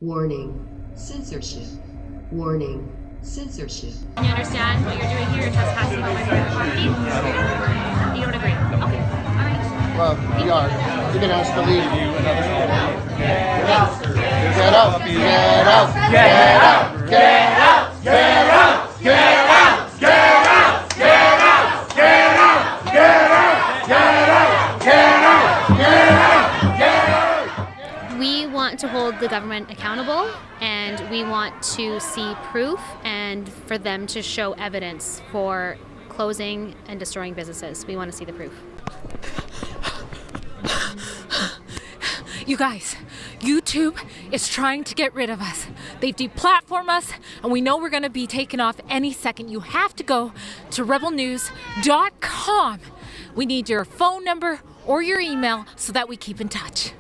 Warning, censorship. Warning, censorship. You understand what you're doing here is trespassing on my private property? You don't agree? Okay, all right. Well, we are. You're gonna ask to leave. Get out! Get out! Get out! Get out! Get out! Get out! Get out! Get out! Get out! Get out! Get out! Get out! Get out! Get out! We want to hold the government accountable, and we want to see proof and for them to show evidence for closing and destroying businesses. We want to see the proof. You guys, YouTube is trying to get rid of us. They've deplatformed us, and we know we're going to be taken off any second. You have to go to rebelnews.com. We need your phone number or your email so that we keep in touch.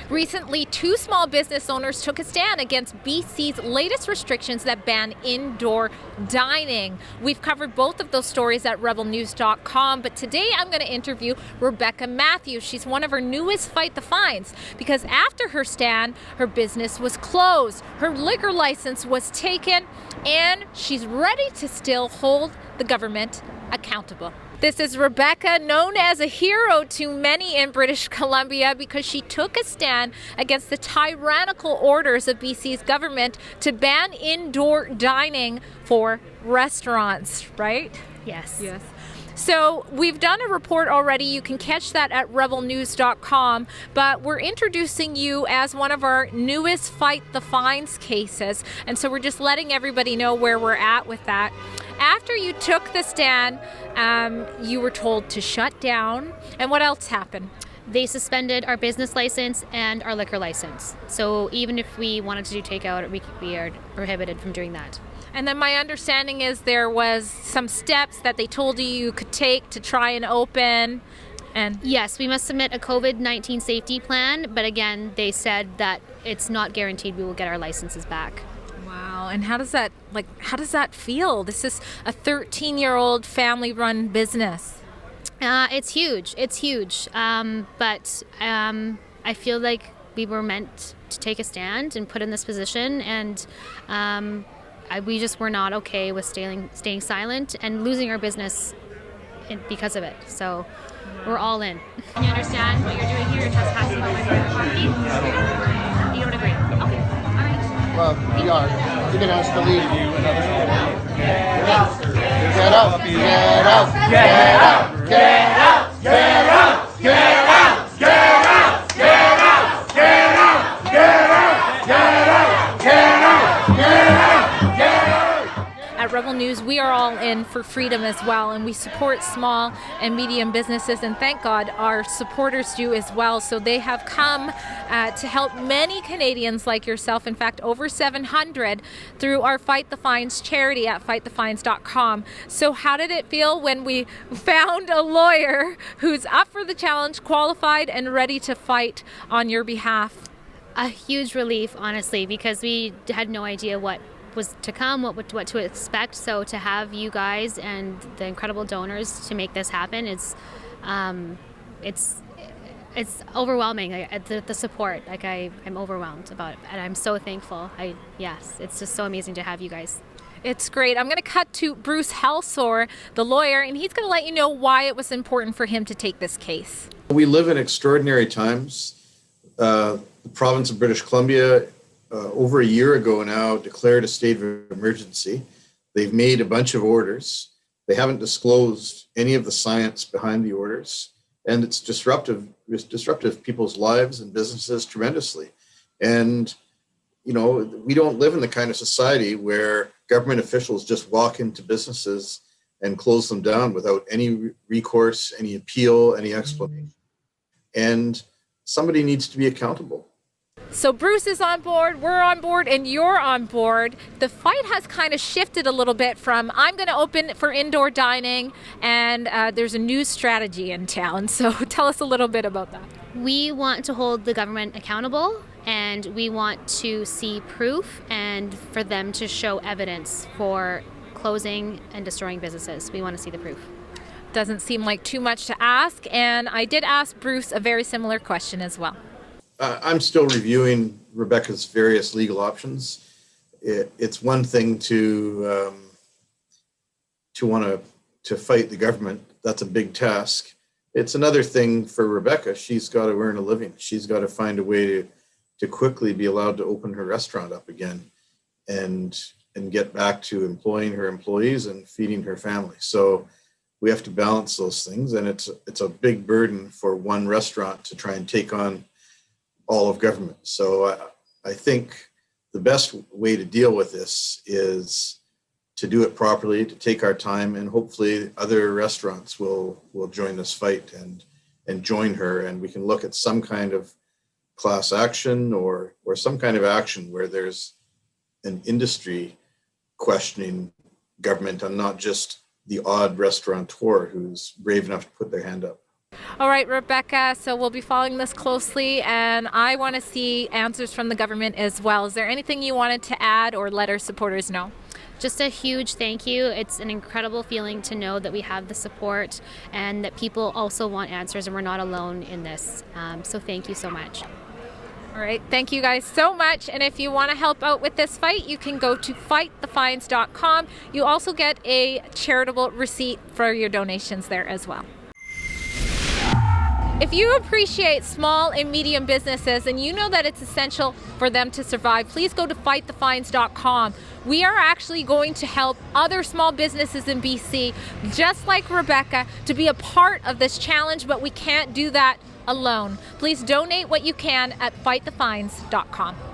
Recently, two small business owners took a stand against BC's latest restrictions that ban indoor dining. We've covered both of those stories at rebelnews.com, but today I'm going to interview Rebecca Matthews. She's one of our newest Fight the Fines because after her stand, her business was closed, her liquor license was taken, and she's ready to still hold the government accountable. This is Rebecca, known as a hero to many in British Columbia because she took a stand against the tyrannical orders of BC's government to ban indoor dining for restaurants, right? Yes. Yes. So we've done a report already. You can catch that at rebelnews.com, but we're introducing you as one of our newest Fight the Fines cases. And so we're just letting everybody know where we're at with that. After you took the stand, you were told to shut down. And what else happened? They suspended our business license and our liquor license. So even if we wanted to do takeout, we are prohibited from doing that. And then my understanding is there was some steps that they told you could take to try and open. And yes, we must submit a COVID-19 safety plan, but again, they said that it's not guaranteed we will get our licenses back. wow, and how does that feel? This is a 13-year-old family-run business. It's huge. It's huge. But I feel like we were meant to take a stand and put in this position, and we just were not okay with staying silent and losing our business because of it. So we're all in. You understand what you're doing here is trespassing on my private property? You don't agree? Okay, all right. Well, we are. You're gonna ask to leave. Get out! Get out! Get out! Get out! Get out! Get out! Get out! Get out! Get out! Get out! Get out! Get out! Get out! Get out! Get out! At Rebel News, we are all in for freedom as well, and we support small and medium businesses, and thank God our supporters do as well. So they have come to help many Canadians like yourself, in fact, over 700, through our Fight the Fines charity at fightthefines.com. So how did it feel when we found a lawyer who's up for the challenge, qualified and ready to fight on your behalf? A huge relief, honestly, because we had no idea what was to come, what to expect. So to have you guys and the incredible donors to make this happen, it's overwhelming. The support, I'm overwhelmed about it, and I'm so thankful. It's just so amazing to have you guys. It's great. I'm going to cut to Bruce Helsor, the lawyer, and he's going to let you know why it was important for him to take this case. We live in extraordinary times. The province of British Columbia, over a year ago now, declared a state of emergency. They've made a bunch of orders. They haven't disclosed any of the science behind the orders, and it's disruptive people's lives and businesses tremendously. And, you know, we don't live in the kind of society where government officials just walk into businesses and close them down without any recourse, any appeal, any explanation. And somebody needs to be accountable. So Bruce is on board, we're on board, and you're on board. The fight has kind of shifted a little bit from I'm going to open for indoor dining, and there's a new strategy in town. So tell us a little bit about that. We want to hold the government accountable, and we want to see proof and for them to show evidence for closing and destroying businesses. We want to see the proof. Doesn't seem like too much to ask, and I did ask Bruce a very similar question as well. I'm still reviewing Rebecca's various legal options. It's one thing to want to fight the government. That's a big task. It's another thing for Rebecca. She's got to earn a living. She's got to find a way to quickly be allowed to open her restaurant up again and get back to employing her employees and feeding her family. So we have to balance those things, and it's a big burden for one restaurant to try and take on all of government. So I think the best way to deal with this is to do it properly, to take our time, and hopefully other restaurants will join this fight and join her, and we can look at some kind of class action or some kind of action where there's an industry questioning government and not just the odd restaurateur who's brave enough to put their hand up. All right, Rebecca, so we'll be following this closely, and I want to see answers from the government as well. Is there anything you wanted to add or let our supporters know? Just a huge thank you. It's an incredible feeling to know that we have the support and that people also want answers and we're not alone in this. So thank you so much. All right, thank you guys so much. And if you want to help out with this fight, you can go to fightthefines.com. You also get a charitable receipt for your donations there as well. If you appreciate small and medium businesses and you know that it's essential for them to survive, please go to fightthefines.com. We are actually going to help other small businesses in BC, just like Rebecca, to be a part of this challenge, but we can't do that alone. Please donate what you can at fightthefines.com.